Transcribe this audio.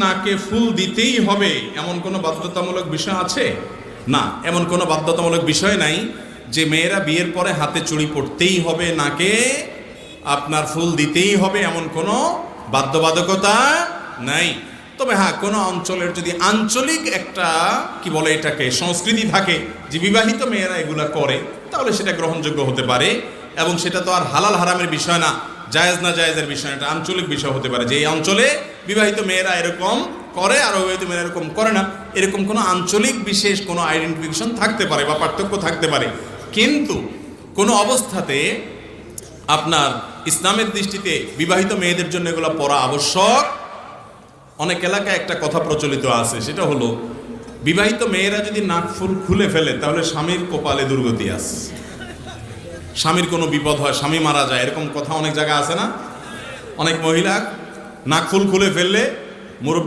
নাকে ফুল দিতেই হবে এমন কোনো বাধ্যতামূলক বিষয় আছে? না, এমন কোনো বাধ্যতামূলক বিষয় নাই যে মেয়েরা বিয়ের পরে হাতে চুড়ি পড়তেই হবে, নাকে আপনার ফুল দিতেই হবে, এমন কোনো বাধ্যবাধকতা নাই। তবে হ্যাঁ, কোনো অঞ্চলের যদি আঞ্চলিক একটা কি বলে এটাকে সংস্কৃতি থাকে যে বিবাহিত মেয়েরা এগুলা করে, তাহলে সেটা গ্রহণযোগ্য হতে পারে। এবং সেটা তো আর হালাল হারামের বিষয় না, জায়েজ না জায়েজের বিষয়, এটা আঞ্চলিক বিষয় হতে পারে যে এই অঞ্চলে বিবাহিত মেয়েরা এরকম করে আর অবিবাহিত মেয়েরা এরকম করে না, এরকম কোনো আঞ্চলিক বিশেষ কোনো আইডেন্টিফিকেশন থাকতে পারে বা পার্থক্য থাকতে পারে। কিন্তু কোনো অবস্থাতে আপনার ইসলামের দৃষ্টিতে বিবাহিত মেয়েদের জন্য এগুলো পড়া আবশ্যক। অনেক এলাকায় একটা কথা প্রচলিত আছে, সেটা হলো বিবাহিত মেয়েরা যদি নাক ফুল খুলে ফেলে তাহলে স্বামীর কপালে দুর্গতি আছে, স্বামীর কোনো বিপদ হয়, স্বামী মারা যায়, এরকম কথা অনেক জায়গায় আছে না? অনেক মহিলা নাক ফুল খুলে ফেললে মুরব্বী